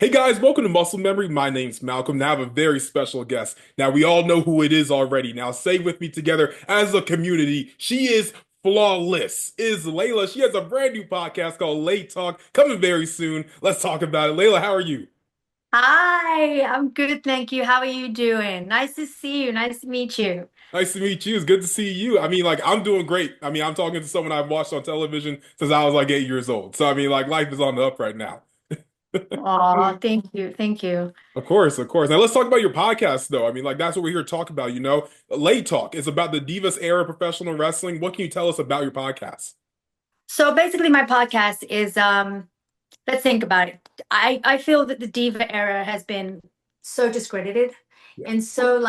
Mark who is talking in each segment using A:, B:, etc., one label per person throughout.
A: Hey guys, welcome to Muscle Memory. My name's Malcolm. Now I have a very special guest. Now we all know who it is already. Now say with me together as a community. She is flawless. Is Layla. She has a brand new podcast called LayTalk coming very soon. Let's talk about it. Layla, how are you?
B: Hi, I'm good, thank you. How are you doing? Nice to see you. Nice to meet you.
A: Nice to meet you. It's good to see you. I'm doing great. I'm talking to someone I've watched on television since I was like 8 years old. So life is on the up right now.
B: Oh, thank you. Thank you.
A: Of course, of course. Now let's talk about your podcast, though. That's what we're here to talk about. Lay Talk is about the Divas era of professional wrestling. What can you tell us about your podcast?
B: So basically my podcast is let's think about it. I feel that the diva era has been so discredited
A: Yeah.
B: and so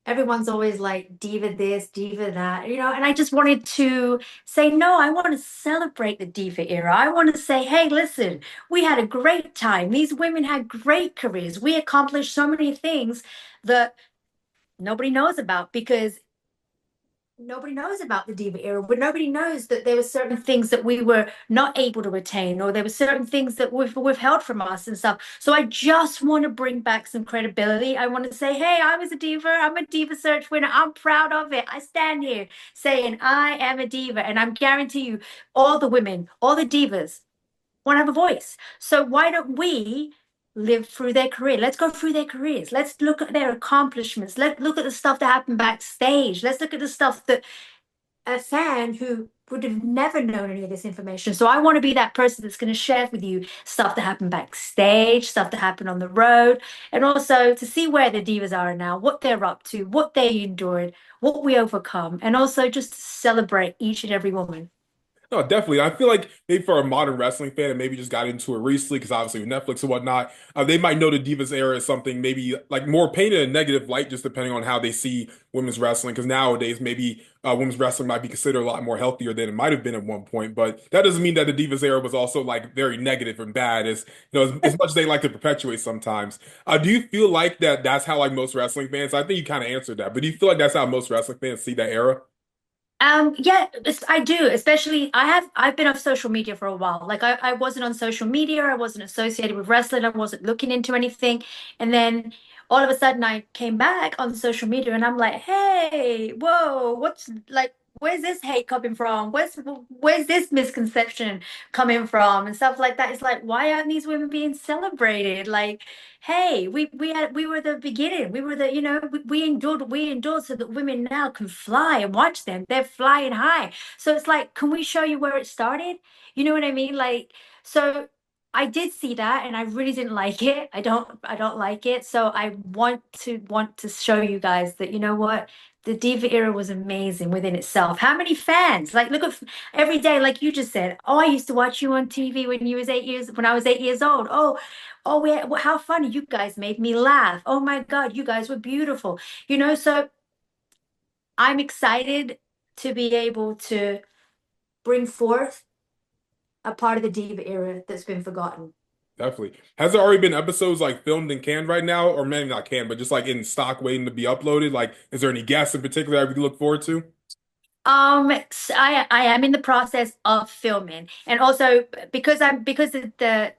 B: everyone's always like diva this, diva that, and I just wanted to say no, I want to celebrate the diva era. I want to say, hey, listen, we had a great time. These women had great careers. We accomplished so many things that nobody knows about because nobody knows about the diva era, but nobody knows that there were certain things that we were not able to attain, or there were certain things that we've withheld from us and stuff. So I just want to bring back some credibility. I want to say, hey, I was a diva. I'm a diva search winner. I'm proud of it. I stand here saying I am a diva, and I'm guarantee you, all the women, all the divas want to have a voice. So why don't we live through their career? Let's go through their careers. Let's look at their accomplishments. Let's look at the stuff that happened backstage. Let's look at the stuff that a fan who would have never known any of this information. So I want to be that person that's going to share with you stuff that happened backstage, stuff that happened on the road, and also to see where the divas are now, what they're up to, what they endured, what we overcome, and also just to celebrate each and every woman.
A: No, definitely. I feel like maybe for a modern wrestling fan and maybe just got into it recently, because obviously with Netflix and whatnot, they might know the Divas era is something maybe like more painted in a negative light, just depending on how they see women's wrestling. Because nowadays, maybe women's wrestling might be considered a lot more healthier than it might have been at one point. But that doesn't mean that the Divas era was also like very negative and bad, as much as they like to perpetuate sometimes. Do you feel like that's how like most wrestling fans? I think you kind of answered that, but do you feel like that's how most wrestling fans see that era?
B: Yeah, I do. Especially, I've been off social media for a while. Like I wasn't on social media. I wasn't associated with wrestling. I wasn't looking into anything. And then all of a sudden, I came back on social media, and I'm like, hey, whoa, what's like? Where's this hate coming from? Where's this misconception coming from and stuff like that? It's like, why aren't these women being celebrated? Like, hey, we were the beginning. We were the, we endured so that women now can fly and watch them. They're flying high. So it's like, can we show you where it started? You know what I mean? Like, so I did see that and I really didn't like it. I don't like it. So I want to show you guys that you know what? The Diva era was amazing within itself. How many fans? Like, look at every day, like you just said. Oh, I used to watch you on TV when I was 8 years old. Oh, how funny. You guys made me laugh. Oh my God, you guys were beautiful. So I'm excited to be able to bring forth a part of the diva era that's been forgotten.
A: Definitely. Has there already been episodes like filmed and canned right now, or maybe not canned, but just like in stock waiting to be uploaded? Like, is there any guests in particular that we can look forward to?
B: I am in the process of filming, and also because the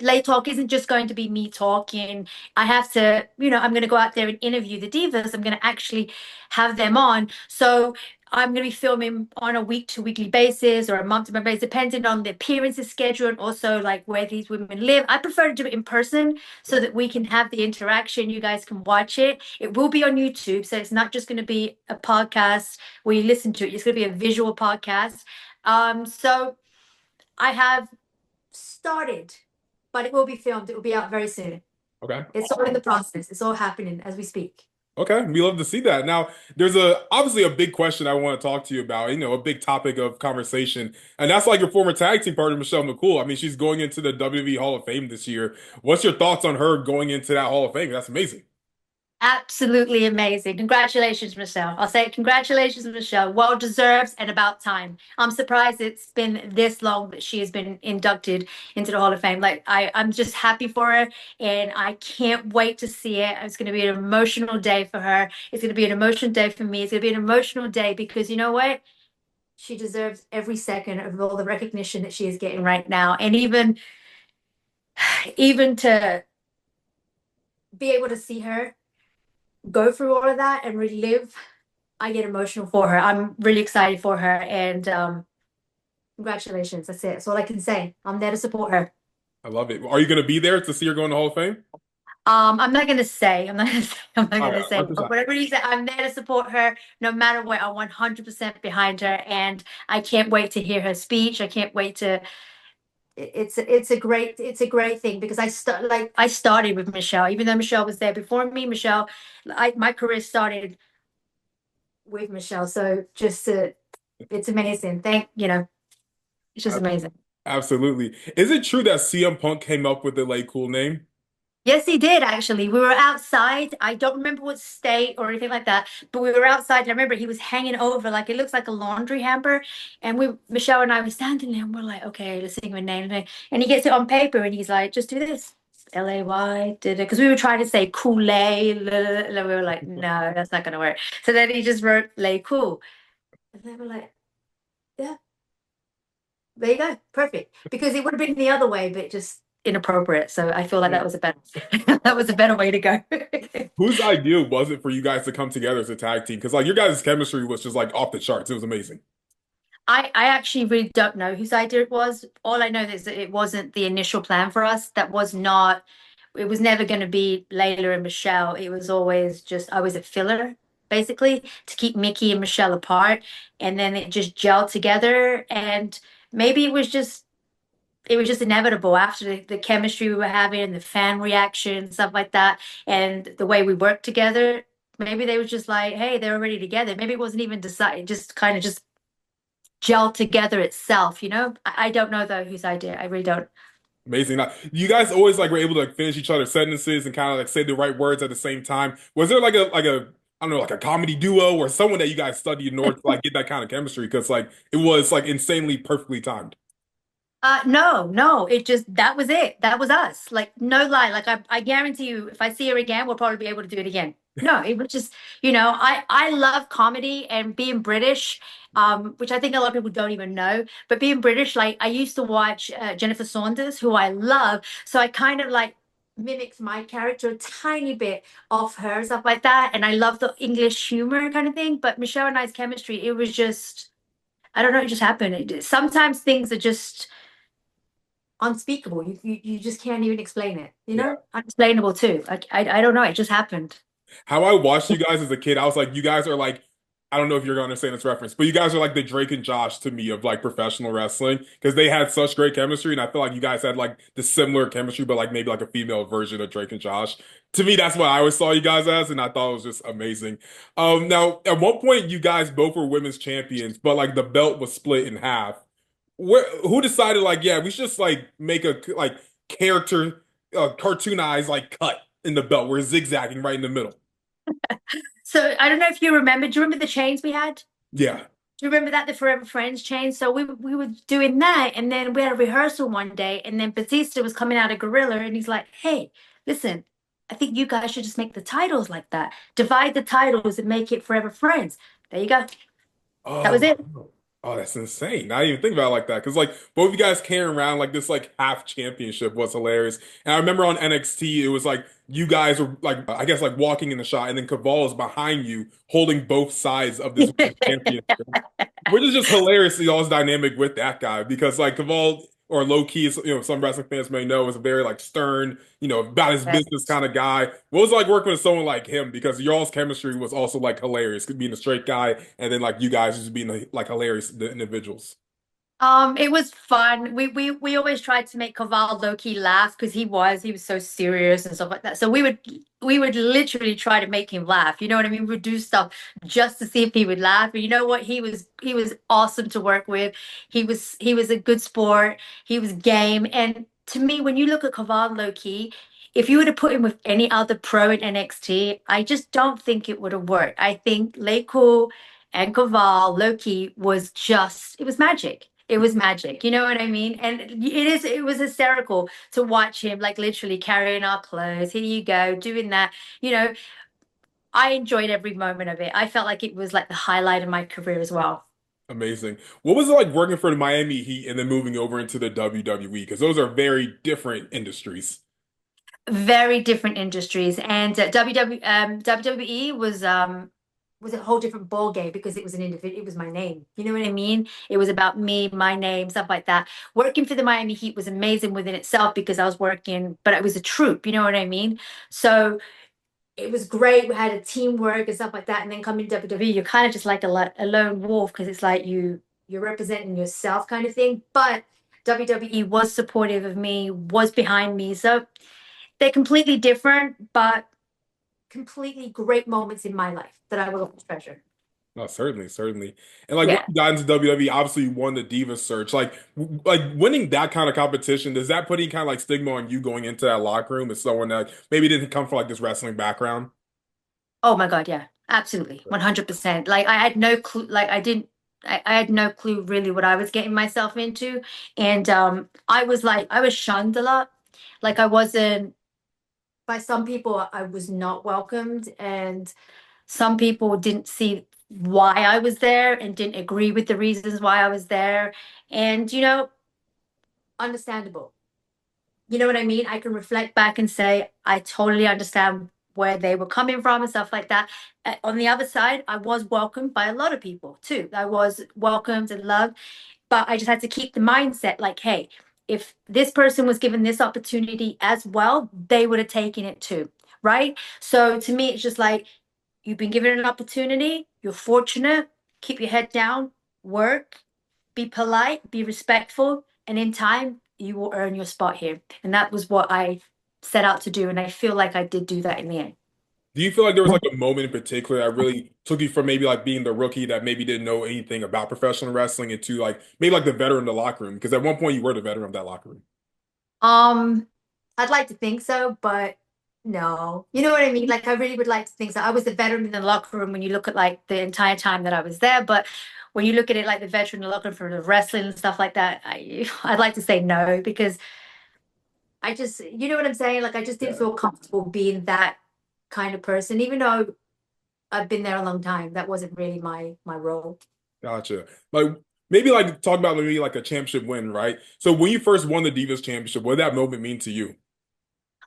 B: late talk isn't just going to be me talking. I have to, I'm going to go out there and interview the divas. I'm going to actually have them on. So I'm going to be filming on a week to weekly basis or a month to month basis, depending on the appearances schedule and also like where these women live. I prefer to do it in person so that we can have the interaction. You guys can watch it. It will be on YouTube, so it's not just going to be a podcast where you listen to it. It's going to be a visual podcast. So I have started, but it will be filmed. It will be out very soon.
A: Okay.
B: It's all in the process. It's all happening as we speak.
A: Okay, we love to see that. Now, there's a obviously a big question I want to talk to you about, a big topic of conversation, and that's like your former tag team partner, Michelle McCool. She's going into the WWE Hall of Fame this year. What's your thoughts on her going into that Hall of Fame? That's amazing.
B: Absolutely amazing. Congratulations, Michelle. I'll say congratulations, Michelle. Well deserved and about time. I'm surprised it's been this long that she has been inducted into the Hall of Fame. Like I'm just happy for her and I can't wait to see it. It's gonna be an emotional day for her. It's gonna be an emotional day for me. It's gonna be an emotional day because you know what? She deserves every second of all the recognition that she is getting right now. And even even to be able to see her go through all of that and relive, I get emotional for her. I'm really excited for her, and congratulations. That's it. That's all I can say. I'm there to support her.
A: I love it. Are you going to be there to see her go in the Hall of Fame?
B: I'm not gonna say. I'm not gonna say. I'm not
A: All right,
B: gonna say. But
A: 100%.
B: whatever you say, I'm there to support her no matter what. I'm 100% behind her, and I can't wait to hear her speech. I can't wait to. It's a great thing because I started with Michelle, even though Michelle was there before me. Michelle, my career started with Michelle, so it's amazing. It's just
A: Ab-
B: amazing.
A: Absolutely. Is it true that CM Punk came up with the LayCool name?
B: Yes, he did actually. We were outside. I don't remember what state or anything like that, but we were outside. And I remember he was hanging over like it looks like a laundry hamper. And Michelle and I were standing there and we're like, okay, let's think of a name. And he gets it on paper and he's like, just do this. Lay, did it? Because we were trying to say Kool-Aid. And we were like, no, that's not going to work. So then he just wrote Lay Cool. And then we're like, yeah, there you go. Perfect. Because it would have been the other way, but just inappropriate. So I feel like that was a better that was a better way to go.
A: Whose idea was it for you guys to come together as a tag team? Because like your guys' chemistry was just like off the charts. It was amazing.
B: I actually really don't know whose idea it was. All I know is that it wasn't the initial plan for us. It was never going to be Layla and Michelle. It was always just, I was a filler, basically, to keep Mickey and Michelle apart. And then it just gelled together. And maybe it was just inevitable after the chemistry we were having and the fan reaction, stuff like that, and the way we worked together. Maybe they were just like, hey, they were already together. Maybe it wasn't even decided, just kind of just gel together itself, you know? I don't know though whose idea. I really don't.
A: Amazing. Now, you guys always like were able to like, finish each other's sentences and kind of like say the right words at the same time. Was there like a I don't know like a comedy duo or someone that you guys studied in order to like get that kind of chemistry? Because like it was like insanely perfectly timed.
B: No, no, it just that was it. That was us. Like no lie. Like I guarantee you, if I see her again, we'll probably be able to do it again. No, it was just, I love comedy and being British, which I think a lot of people don't even know. But being British, like I used to watch Jennifer Saunders, who I love, so I kind of like mimics my character a tiny bit of her, stuff like that. And I love the English humor kind of thing. But Michelle and I's chemistry, it was just, I don't know, it just happened. Sometimes things are just unspeakable. You just can't even explain it.
A: Yeah.
B: Unexplainable too. I don't know. It just happened.
A: How I watched you guys as a kid, I was like, you guys are like, I don't know if you're gonna understand this reference, but you guys are like the Drake and Josh to me of like professional wrestling because they had such great chemistry, and I feel like you guys had like the similar chemistry, but like maybe like a female version of Drake and Josh. To me, that's what I always saw you guys as, and I thought it was just amazing. Now at one point, you guys both were women's champions, but like the belt was split in half. Who decided like, yeah, we should just like make a like character, cartoonized like cut in the belt where it's zigzagging right in the middle?
B: So I don't know if you remember. Do you remember the chains we had?
A: Yeah.
B: Do you remember that the Forever Friends chain? So we were doing that, and then we had a rehearsal one day, and then Batista was coming out of Gorilla, and he's like, "Hey, listen, I think you guys should just make the titles like that. Divide the titles and make it Forever Friends." There you go. That was
A: Oh,
B: it.
A: oh, that's insane. I didn't even think about it like that. Because like both of you guys carrying around like this like half championship was hilarious. And I remember on NXT, it was like you guys were like I guess like walking in the shot, and then Caval is behind you holding both sides of this championship. Which is just hilarious, y'all's dynamic with that guy because like Caval or low key, some wrestling fans may know is a very like stern, about his business kind of guy. What was it like working with someone like him? Because y'all's chemistry was also like hilarious, being a straight guy, and then like you guys just being like hilarious individuals.
B: It was fun. We always tried to make Kaval low key laugh because he was so serious and stuff like that. So we would literally try to make him laugh. You know what I mean? We would do stuff just to see if he would laugh. And you know what? He was awesome to work with. He was a good sport. He was game. And to me, when you look at Kaval low key, if you were to put him with any other pro in NXT, I just don't think it would have worked. I think LayCool and Kaval Loki it was magic. It was magic. You know what I mean? And it was hysterical to watch him like literally carrying our clothes. Here you go, doing that. You know, I enjoyed every moment of it. I felt like it was like the highlight of my career as well.
A: Amazing. What was it like working for the Miami Heat and then moving over into the WWE? Because those are very different industries.
B: Very different industries, and WWE was a whole different ball game because it was an individual. It was my name. You know what I mean? It was about me, my name, stuff like that. Working for the Miami Heat was amazing within itself because I was working, but it was a troupe. You know what I mean? So it was great. We had a teamwork and stuff like that. And then coming to WWE, you're kind of just like a lone wolf because it's like you're representing yourself kind of thing. But WWE was supportive of me, was behind me. So they're completely different, but completely great moments in my life that I will always treasure.
A: No, certainly, certainly. And like when
B: Yeah.
A: you got into WWE, obviously you won the Diva search. Like winning that kind of competition, does that put any kind of like stigma on you going into that locker room as someone that maybe didn't come from like this wrestling background?
B: Oh my God, yeah. Absolutely. 100%. Like I had no clue, like I had no clue really what I was getting myself into. And I was shunned a lot. Like I wasn't by some people I was not welcomed, and some people didn't see why I was there and didn't agree with the reasons why I was there. And understandable. You know what I mean? I can reflect back and say, I totally understand where they were coming from and stuff like that. On the other side, I was welcomed by a lot of people too. I was welcomed and loved, but I just had to keep the mindset like, hey, if this person was given this opportunity as well, they would have taken it too. Right. So to me, it's just like, you've been given an opportunity, you're fortunate, keep your head down, work, be polite, be respectful, and in time, you will earn your spot here. And that was what I set out to do. And I feel like I did do that in the end.
A: Do you feel like there was like a moment in particular that really took you from maybe like being the rookie that maybe didn't know anything about professional wrestling into like maybe like the veteran in the locker room? Because at one point you were the veteran of that locker room.
B: Um, I'd like to think so, but no. You know what I mean? Like I really would like to think so. I was the veteran in the locker room when you look at like the entire time that I was there, but when you look at it like the veteran in the locker room for the wrestling and stuff like that, I'd like to say no because I just, you know what I'm saying? Like I just didn't
A: Yeah.
B: feel comfortable being that kind of person, even though I've been there a long time. That wasn't really my role.
A: Gotcha. Like maybe like talk about maybe like a championship win, right? So when you first won the Divas Championship, what did that moment mean to you?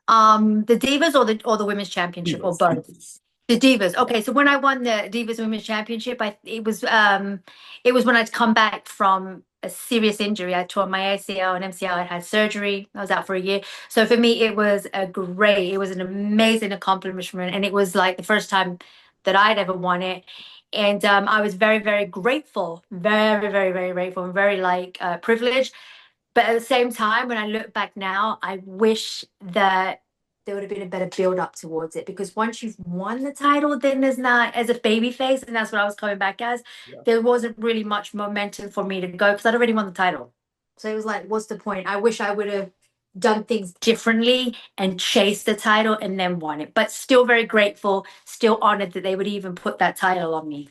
B: The Divas or the Women's Championship or
A: Divas,
B: both?
A: Divas.
B: The Divas. Okay, so when I won the Divas Women's Championship, it was when I'd come back from a serious injury. I tore my ACL and MCL. I had surgery. I was out for a year. So for me, it was an amazing accomplishment, and it was like the first time that I'd ever won it. And I was very, very grateful, very, very, very grateful, and very like privileged. But at the same time, when I look back now, I wish that there would have been a better build up towards it because once you've won the title, then there's not as a baby face, and that's what I was coming back as.
A: Yeah.
B: There wasn't really much momentum for me to go because I'd already won the title. So it was like, what's the point? I wish I would have done things differently and chased the title and then won it. But still very grateful, still honored that they would even put that title on me.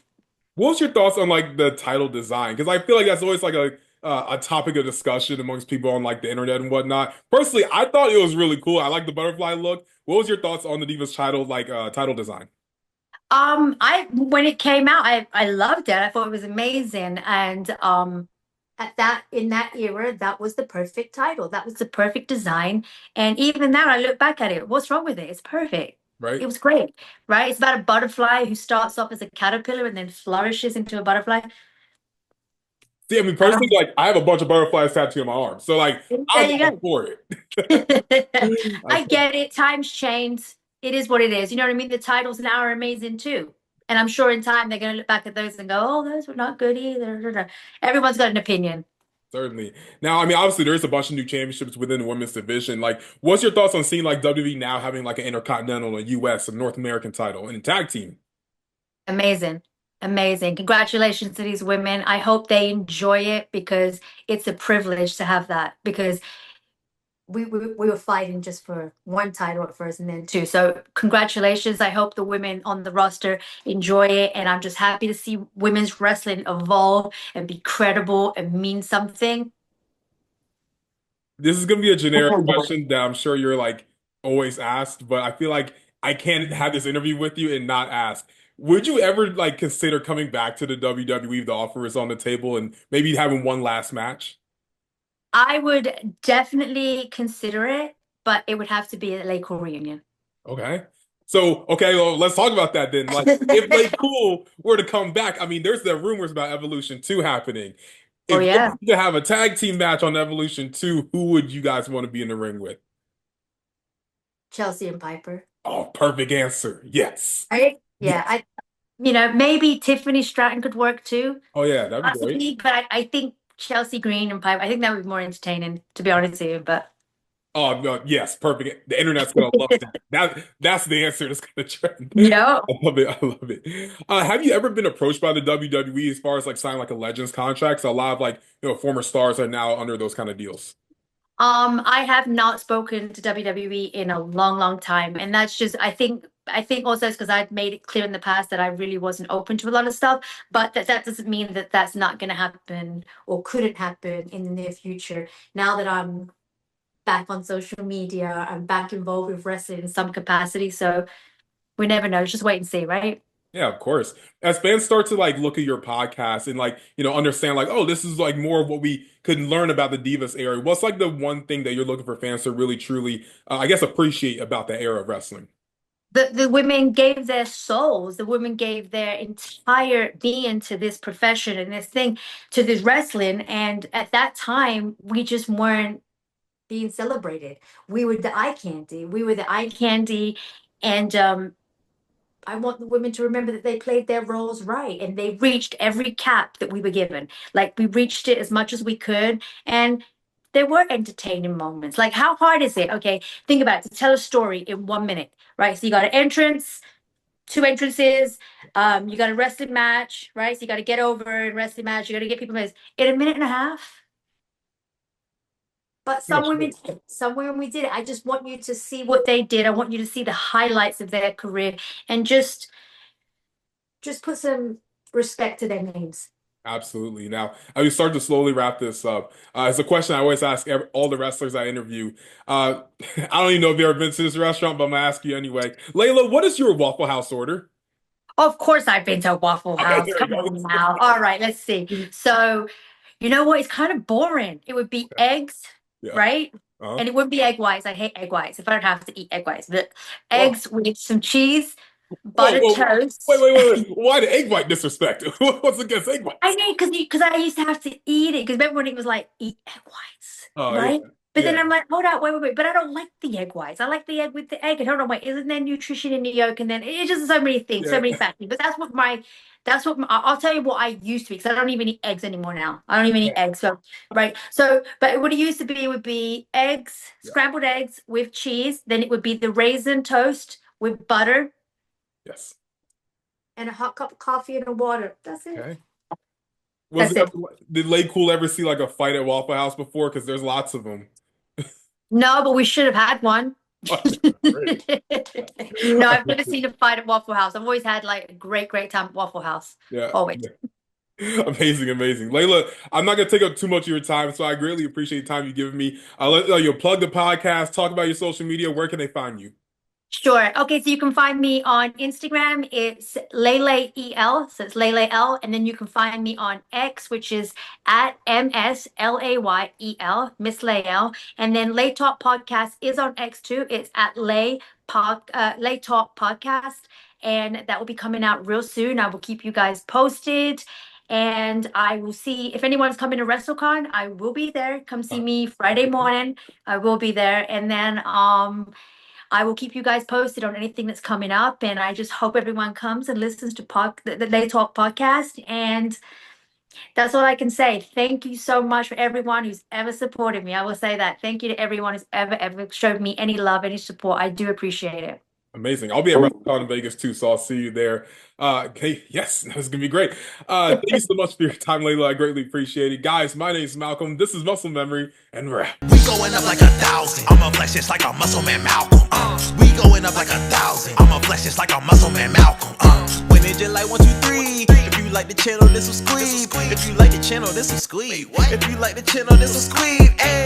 A: What was your thoughts on like the title design? Because I feel like that's always like a topic of discussion amongst people on like the internet and whatnot. Personally, I thought it was really cool. I like the butterfly look. What was your thoughts on the Divas title title design?
B: I when it came out, I loved it. I thought it was amazing, and at that in that era, that was the perfect title. That was the perfect design. And even now, I look back at it. What's wrong with it? It's perfect.
A: Right?
B: It was great, right? It's about a butterfly who starts off as a caterpillar and then flourishes into a butterfly.
A: See, I mean,
B: I
A: personally, like I have a bunch of butterflies tattooed on my arm, so like
B: There
A: I'm
B: you
A: all
B: go.
A: for it.
B: I
A: I
B: get it. Times change. It is what it is. You know what I mean? The titles now are amazing too. And I'm sure in time they're going to look back at those and go, oh, those were not good either. Everyone's got an opinion.
A: certainly. Now, I mean, obviously, there is a bunch of new championships within the women's division. Like, what's your thoughts on seeing like WWE now having like an Intercontinental, a US, a North American title, and a tag team?
B: Amazing. Amazing. Congratulations to these women. I hope they enjoy it because it's a privilege to have that because we were fighting just for one title at first and then two. So congratulations. I hope the women on the roster enjoy it. And I'm just happy to see women's wrestling evolve and be credible and mean something.
A: This is gonna be a generic question that I'm sure you're like always asked, but I feel like I can't have this interview with you and not ask. Would you ever like consider coming back to the WWE if the offer is on the table and maybe having one last match?
B: I would definitely consider it, but it would have to be a LayCool Reunion.
A: Okay. So, okay, well, let's talk about that then. Like, if LayCool were to come back, I mean, there's the rumors about Evolution 2 happening.
B: Oh
A: If you
B: yeah,
A: were to have a tag team match on Evolution 2, who would you guys want to be in the ring with?
B: Chelsea and Piper.
A: Oh, perfect answer. Yes.
B: Right? Yeah,
A: Yes.
B: maybe Tiffany Stratton could work too,
A: Oh, yeah, that'd be great.
B: possibly, but I think Chelsea Green and Piper, I think that would be more entertaining, to be honest with you. But
A: Oh, no, yes, perfect. The internet's gonna love that. That's the answer that's gonna trend.
B: yeah.
A: I love it. I love it. Have you ever been approached by the WWE as far as like signing like a Legends contract? So a lot of like former stars are now under those kind of deals.
B: I have not spoken to WWE in a long, long time, and that's just I think also it's because I've made it clear in the past that I really wasn't open to a lot of stuff, but that doesn't mean that that's not going to happen or couldn't happen in the near future. Now that I'm back on social media, I'm back involved with wrestling in some capacity, so we never know. Just wait and see, right?
A: Yeah, of course. As fans start to like look at your podcast and like, understand like, oh, this is like more of what we could learn about the Divas era. What's like the one thing that you're looking for fans to really truly, I guess, appreciate about that era of wrestling?
B: The women gave their souls, the women gave their entire being to this profession and this thing, to this wrestling. And at that time, we just weren't being celebrated. We were the eye candy. We were the eye candy. And I want the women to remember that they played their roles right and they reached every cap that we were given. Like we reached it as much as we could. And there were entertaining moments. Like, how hard is it? Okay, think about it, to tell a story in 1 minute, right? So you got an entrance, two entrances, you got a wrestling match, right? So you got to get over and wrestling match. You got to get people in a minute and a half. But
A: Yeah,
B: some women
A: sure.
B: did it. Some women we did it. I just want you to see what they did. I want you to see the highlights of their career and just put some respect to their names.
A: Absolutely. Now, I will start to slowly wrap this up. It's a question I always ask all the wrestlers I interview. I don't even know if you've ever been to this restaurant, but I'm gonna ask you anyway. Layla, what is your Waffle House order?
B: Of course, I've been to Waffle
A: Okay,
B: House.
A: there
B: Come
A: you
B: on now. All right, let's see.
A: go.
B: So, you know what? It's kind of boring. It would be eggs,
A: Yeah.
B: right?
A: Uh-huh.
B: And it wouldn't be egg whites. I hate egg whites if I don't have to eat egg whites. But
A: Whoa,
B: eggs with some cheese,
A: whoa,
B: buttered
A: whoa. Wait,
B: toast.
A: wait, wait, wait. Why the egg white disrespect? What's against egg
B: I
A: whites?
B: mean, because I used to have to eat it. Because remember when it was like eat egg whites,
A: Oh, yeah.
B: right? But then
A: Yeah.
B: I'm like, hold up, wait. But I don't like the egg whites. I like the egg with the egg. And hold on, wait, isn't there nutrition in the yolk? And then it's just so many things, so
A: Yeah.
B: many factors. But I'll tell you what I used to be because I don't even eat eggs anymore now. I don't even eat
A: Yeah.
B: eggs. So right. So, but what it used to be would be eggs,
A: Yeah.
B: scrambled eggs with cheese. Then it would be the raisin toast with butter
A: Yes.
B: and a hot cup of coffee and a water. That's it.
A: Okay. Was
B: That's
A: it
B: it.
A: did LayCool ever see like a fight at Waffle House before? Because there's lots of them.
B: No, but we should have had one.
A: Great.
B: No, I've never seen a fight at Waffle House. I've always had like a great, great time at Waffle House.
A: Yeah.
B: Always.
A: Amazing, amazing. Layla, I'm not gonna take up too much of your time, so I greatly appreciate the time you've given me. I'll let you plug the podcast, talk about your social media. Where can they find you?
B: Sure. Okay, so you can find me on Instagram. It's Layla EL, so it's Layla L, and then you can find me on X, which is at MSLAYEL, Miss Layel, and then Lay Talk Podcast is on X too. It's at Lay Talk Podcast, and that will be coming out real soon. I will keep you guys posted. And I will see if anyone's coming to WrestleCon, I will be there. Come see me Friday morning. I will be there. And then I will keep you guys posted on anything that's coming up, and I just hope everyone comes and listens to the Lay Talk podcast. And that's all I can say. Thank you so much for everyone who's ever supported me. I will say that. Thank you to everyone who's ever showed me any love, any support. I do appreciate it.
A: Amazing. I'll be at WrestleCon in Vegas too, so I'll see you there. Okay, yes, that's gonna be great. Thank you so much for your time, Layla. I greatly appreciate it. Guys, my name is Malcolm. This is Muscle Memory, and we're out.
C: We going up like 1,000. I'm a flex just like a muscle man Malcolm. We going up like 1,000. I'm a flex just like a muscle man Malcolm. When it just like 1, 2, 3. If you like the channel, this will squeeze. If you like the channel, this will squeeze. If you like the channel, this will squeeze. Hey.